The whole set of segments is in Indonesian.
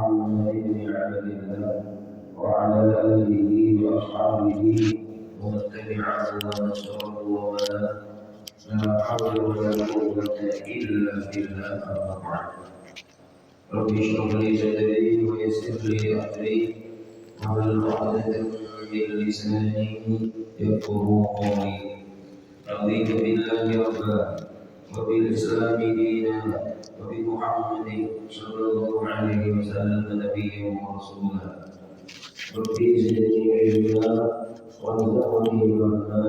محمد بن عبد الله وعلى آله وأصحابه ومن تبعه ونصره ومن لا حول ولا قوة إلا بالله أما بعد. رب اشرح لي صدري ويسر لي أمري واحلل عقدة من لساني يفقهوا قولي. رضيت بالله ربا وبالإسلام دينا وبمحمد صلى الله عليه وسلم نبيا ورسولا. ربي زدني علما وارزقني فهما.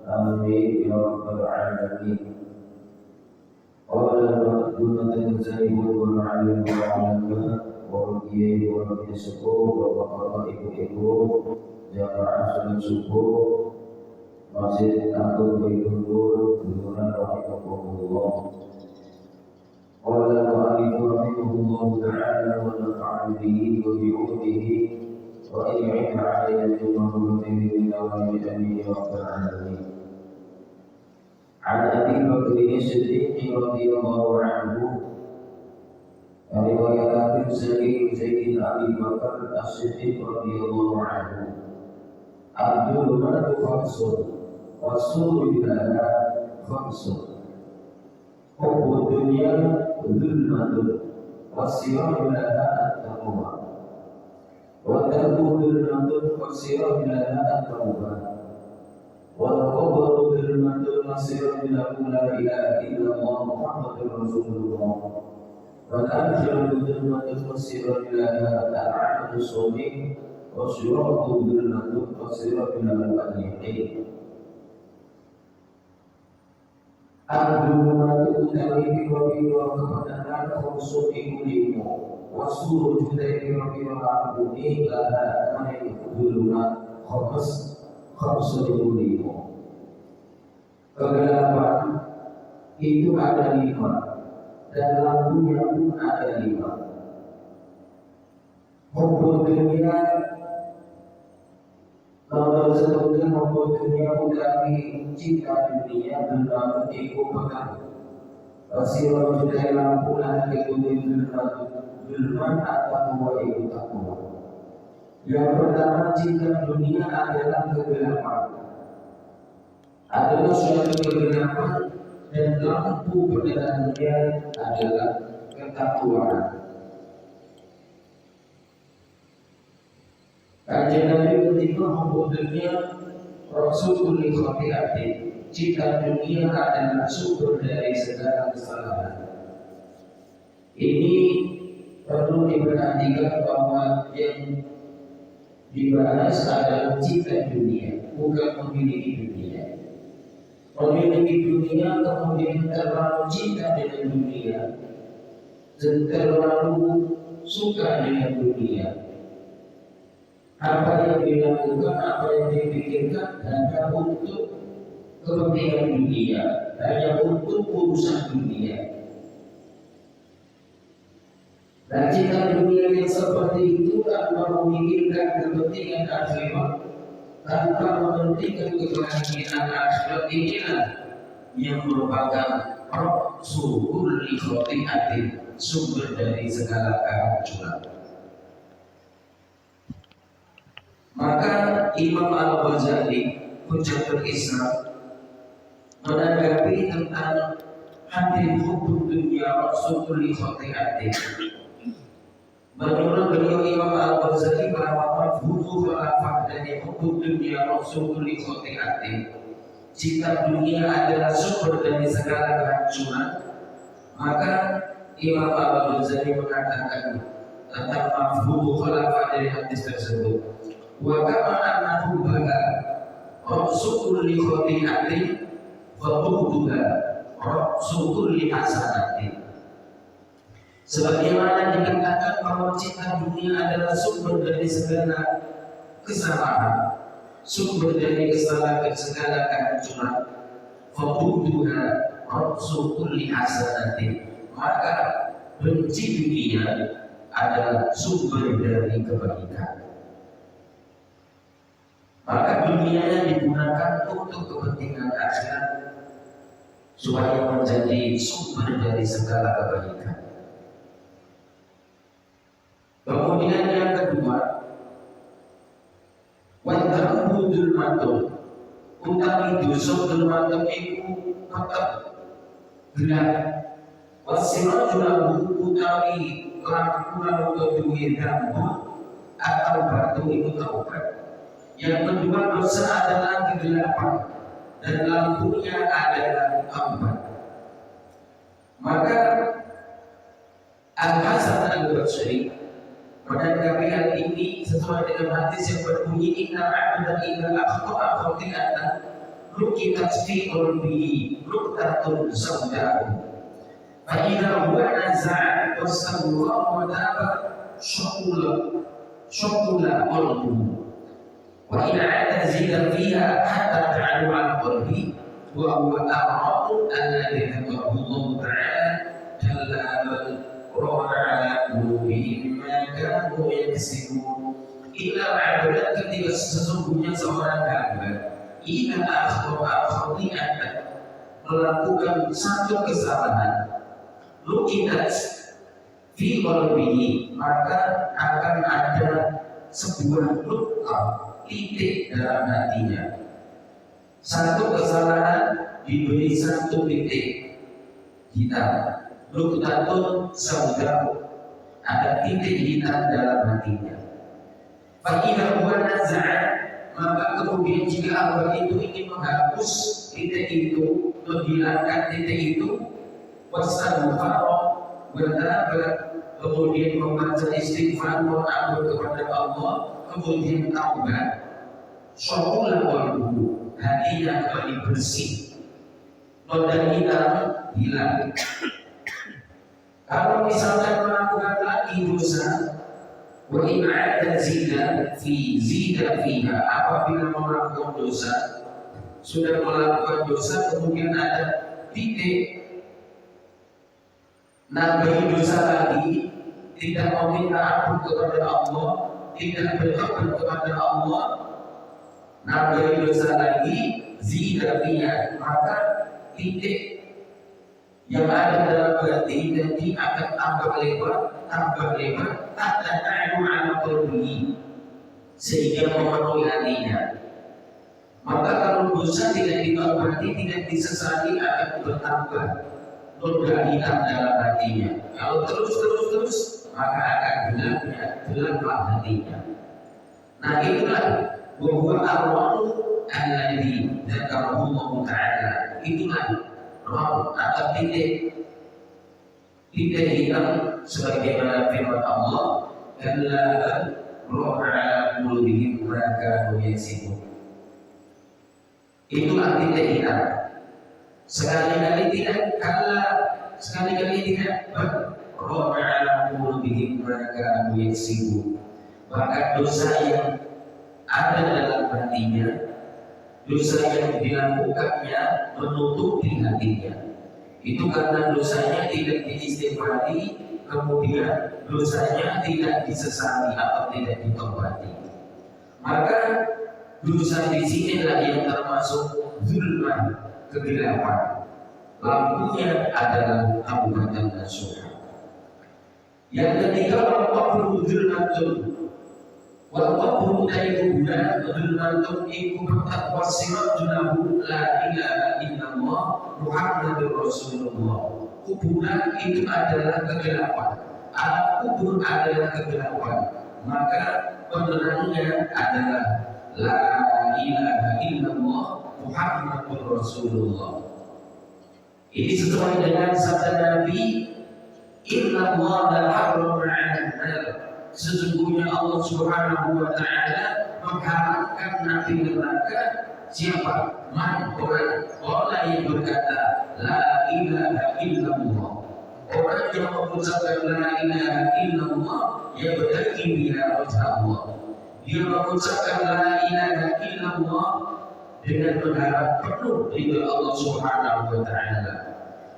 آمين يا رب العالمين. قال دون زيد والعلم والعلماء ورقيه ورقي السكور وبقاء ibu-ibu jamaah salat subuh Masjid Agung Baitur Nuran rahimahullah. Qala al-mu'allif rahimahullah ta'ala wa nafa'ana bihi wa bi'ulumihi wa ayyi'in 'alayna min min nawami amin ya rabbal alamin. An Abi Bakr As-Siddiq radhiyallahu anhu, riwayat Zaid bin Abi Bakr As-Siddiq radhiyallahu anhu. Abdul Malik Faksul Rasul billah Faksul. Hubbu dunya dhulmatun wasirah laha at-taqwa. Wa tarku dhulmatun wasirah laha at-taqwa. Wal qabru dhulmatun wasirah lahu la ilaha illallah Muhammadur Rasulullah. Wal akhiru dhulmatun wasirah laha al-'amalu shalih. Wasyuratu dhulmatun wasirah lahu al-yaqin. Al-dhulmatu utawi biro-biro kebenaran khusus ikulimu. Wasuru jutai biro-biro abuni laha manik dhulmat khusus ikulimu. Kegelapan itu ada 5 dan lampunya pun ada 5. Hukum dunia nomor sebutkan hukum dunia utawi cinta dunia dan iku pegang. Sirah jutai lampu lan ikuti dulman atau wa iku takwa. Yang pertama, cinta dunia adalah kegelapan. Adalah suatu kegelapan dan lampu penerangannya adalah ketakwaan. Kajian Nabi ketika hukum dunia Rasulul khati'ati. Cinta dunia adalah sumber dari segala kesalahan. Ini perlu diperhatikan bahwa yang dibahas adalah cinta dunia, bukan memiliki dunia. Memiliki dunia kemudian terlalu cinta dengan dunia dan terlalu suka dengan dunia. Apa yang dilakukan, apa yang dipikirkan hanya untuk kepentingan dunia, hanya untuk urusan dunia. Dan cinta dunia yang seperti itu tanpa memikirkan kepentingan akhirat, tanpa mementingkan kebahagiaan akhirat, inilah yang merupakan rasul li khati'atin, sumber dari segala kehancuran. Maka Imam Al-Ghazali, Hujjatul Islam, menanggapi tentang hadis hukum dunia rasul li khati'atin. Menurut beliau Imam Al-Ghazali bahwa mafhumu falafah dari hukum dunia rasul li khati'atin, jika dunia adalah sumber dari segala kehancuran, maka Imam Al-Ghazali mengatakan tentang mafhumu falafah dari hadis tersebut. Wa kama annahu baha rasul li khati'atin wa bughduha rasul li hasanatin. Sebagaimana dikatakan bahwa cinta dunia adalah sumber dari segala kesalahan, sumber dari segala kehancuran. Fabuduha rasul li hasanatin. Maka benci dunia adalah sumber dari kebaikan. Maka dunianya digunakan untuk kepentingan akhirat supaya menjadi sumber dari segala kebaikan. Kemudian yang kedua, wadhambu dzulmatun, utawi dosa dzulmatun iku tetep gelap. Wasirajul lahu utawi lakukan untuk duit dambu atau batu itu taubat. Yang kedua, dosa adalah kegelapan dan lampunya adalah taubat. Maka Al-Hasan Al-Basri menanggapi hal ini sesuai dengan hadis yang berbunyi inna abda idza akhta'a khati'atan luqitat fi qalbihi luqtatun sawda'u fa idza huwa naza'a wastaghfara wa taba syaqula qalbuhu wa in 'ada zida fiha hatta ta'alu 'ala qalbi wa huwa a'radu alladhi dzakarahu Allah ta'ala jalla bal ala qulubihim ma kanu yaksibun. Illa 'abdan, ketika sesungguhnya seorang hamba idza akhta'a khati'atan melakukan satu kesalahan luqitat fi qalbihi, maka akan ada sebuah luka titik dalam hatinya. Satu kesalahan diberi satu titik hitam, luqtatun saudau, ada titik hitam dalam hatinya. Fa idza huwa naza'a, maka kemudian jika hamba itu ingin menghapus titik itu, menghilangkan titik itu, wastaghfara wa taba, kemudian membaca istighfar, berdoa kepada Allah, kemudian taubat, syaqula qalbuhu, hatinya kembali bersih, noda hitam hilang. Kalau misalkan melakukan lagi dosa, wa in 'ada zida fiha, apabila melakukan dosa, sudah melakukan dosa kemudian ada titik nambahi dosa lagi, tidak meminta ampun kepada Allah, tidak bertobat kepada Allah, nambahi dosa lagi, zida fiha, maka titik yang ada dalam hati nanti akan tambah lebar, hatta ta'lu 'ala qalbihi, sehingga memenuhi hatinya. Maka kalau dosa tidak ditaubati, tidak disesali, akan bertambah noda hitam dalam hatinya. Kalau terus, maka akan gelaplah hatinya. Nah itulah wa huwa ar-ra'u alladhi dzakarahu Allah ta'ala. Itulah roh atau titik hitam sebagaimana firman Allah, kalla roh ala qulubihim ma kanu yaksibun. Itulah titik hitam. Sekali-kali tidak kalla, sekali-kali tidak roh ala qulubihim ma kanu yaksibun. Maka dosa yang ada dalam hatinya, dosa yang dilakukannya menutupi hatinya, itu karena dosanya tidak diistighfari, kemudian dosanya tidak disesali atau tidak ditobati. Maka dosa di sinilah yang termasuk zulman, kegelapan. Lampunya adalah taubatan nasuha. Yang ketiga, wal-qabru zulmatun. Wal-qabru tayyibuna zulmatun iku bertakwa sirajul la ilaha illallah Muhammadur Rasulullah. Kuburan itu adalah kegelapan, alam kubur adalah kegelapan, maka penerangnya adalah la ilaha illallah Muhammadur Rasulullah. Ini sesuai dengan sabda Nabi, inna Allah harrama 'alan nar, sesungguhnya Allah Subhanahu wa ta'ala mengharamkan nabi neraka. Siapa? Man, orang yang berkata la ilaha illallah, orang yang mengucapkan la ilaha illallah yang berdaki biha wajah Allah. Dia mengucapkan la ilaha illallah dengan berharap penuh ridha Allah Subhanahu wa ta'ala.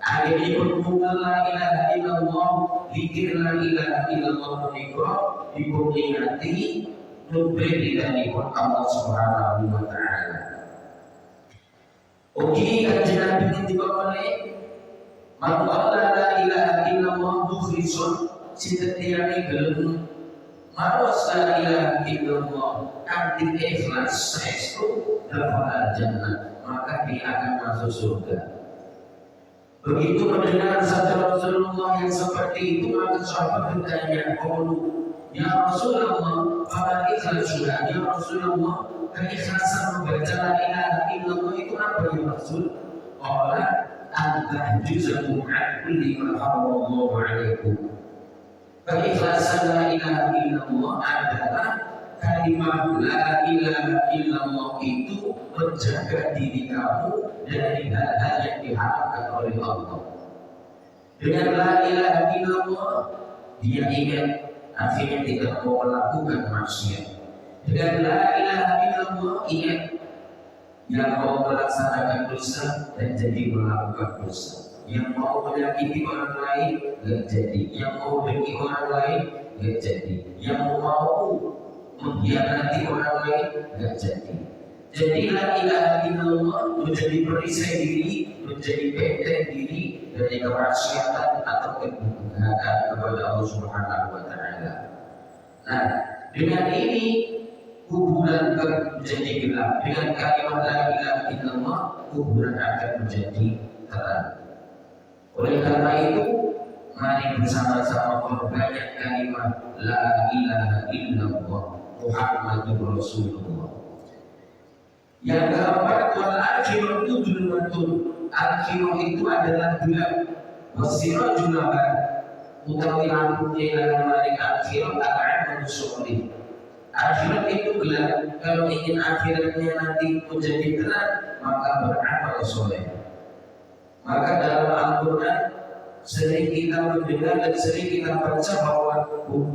Akhirnya berhubungan la ilaha illallah, zikir la ilaha illallah menikah diperingati memberi dari Allah Subhanahu wa ta'ala. Oke, kajian Nabi ketika oleh man qala la ilaha illallah mukhlisun, setiap gelem Maros la ilaha illallah kanthi ikhlas saestu dakhala jannah, maka dia akan masuk surga. Begitu mendengar sabda Rasulullah yang seperti itu, maka sahabat bertanya, ya Rasulullah, apa ikhlasuna? Ya Rasulullah, keikhlasan membaca la ilaha illallah itu apa ya Rasul? Qala an-tahjuzu an kulli ma harramallahu alaikum. Keikhlasan la ilaha illallah adalah kalimat la ilaha illallah itu menjaga diri kamu dari hal-hal yang diharamkan oleh Allah. Dengan la ilaha illallah dia ingat akhirnya tidak mau melakukan maksiat. Dengan la ilaha illallah ingat yang mau melaksanakan dosa dan jadi melakukan dosa, yang mau menyakiti orang lain gak jadi, yang mau dengki orang lain gak jadi, yang mau mengkhianati orang lain gak jadi. Jadi la ilaha illallah menjadi perisai diri, menjadi benteng diri dari kemaksiatan atau kedurhakaan kepada Allah Subhanahu wa taala. Nah, dengan ini kuburan menjadi gelap. Dengan kalimat la ilaha illallah kuburan akan menjadi terang. Oleh karena itu, mari bersama-sama memperbanyak kalimat la ilaha illallah Muhammadur Rasulullah. Yang keempat, wal akhirah itu zulmatun. Akhirah itu adalah gelap. Wasirajul nabar utawi lampunya yang mari akhirah al-amal sholih. Akhirat itu gelap. Kalau ingin akhiratnya nanti menjadi terang, maka beramal soleh. Maka dalam Al-Quran sering kita mendengar dan sering kita baca bahwa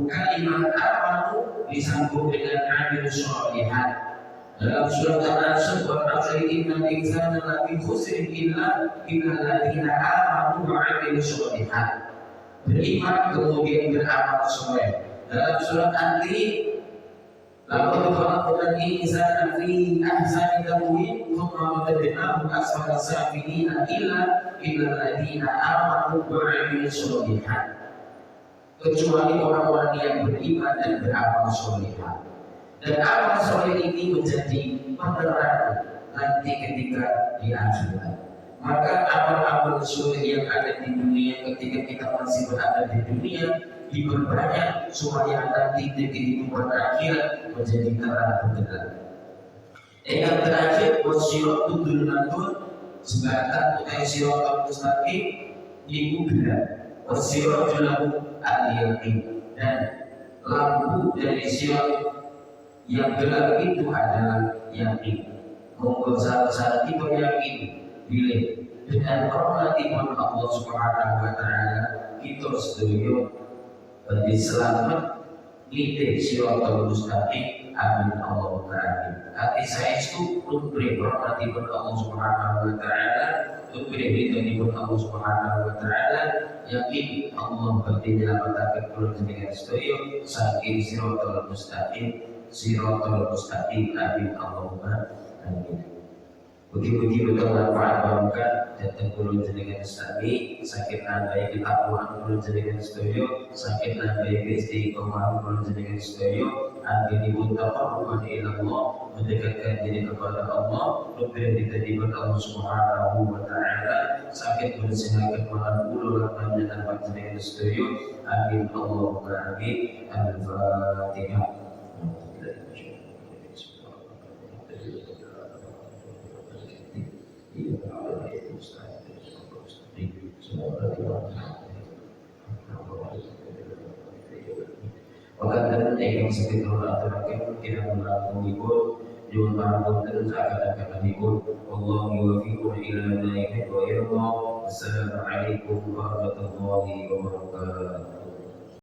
kalimat amalu disambung dengan amal sholihat. Dalam surat Al-Asr, wal 'asri innal insana lafi khusr illa alladziina aamanu wa 'amilus sholihat. Beriman kemudian beramal soleh. Dalam surat An-Tin, laqad khalaqnal insana fi ahsani taqwim thumma radadnahu asfala safilina illa alladziina aamanu wa 'amilus sholihat. Kecuali orang-orang yang beriman dan beramal sholihat. Dan amal soleh ini menjadi penerang nanti ketika di akhirat. Maka amal-amal soleh yang ada di dunia ketika kita masih berada di dunia diperbanyak supaya nanti di kehidupan akhirat menjadi terang benderang. Yang terakhir, wasyiratul dzulmatun sebatas utai siratal mustaqim iku gelap. Wasyiratul al-yaqin, dan lampu dari sirat yang gelap itu adalah yakin. Monggo saat kita yakin bila dengan rahmatipun Allah Subhanahu wa taala kita sedaya diselamat nite siratal mustaqim. Amin Allahumma amin. Hati saya itu memberi rahmatipun Allah Subhanahu wa taala, memberi ridhonipun Allah Subhanahu wa taala, yakin Allah bakal nyelametake kula jenengan sedaya saking siratal mustaqim. Siratal mustaqim. Amin Allahumma amin. Mugi-mugi bermanfaat barokah datang kula jenengan sami, sakit nambahi ketakwaan kula jenengan sedaya, sakit nambahi istiqomah kula jenengan sedaya, anggenipun taqarruban ila Allah, mendekatkan diri kepada Allah, lebih diterima Allah Subhanahu wa taala, sakit bersihakan malam kula lan panjenengan jenengan sedaya. Amin Allahumma amin. Al-Fatihah. Wakatan yang sekitar aturakan kira melakukan ikut Jual parapunten seakan-akan ikut Allah yuwafiqun ila ma yuhibbu wa yarda. Wassalamualaikum warahmatullahi wabarakatuh.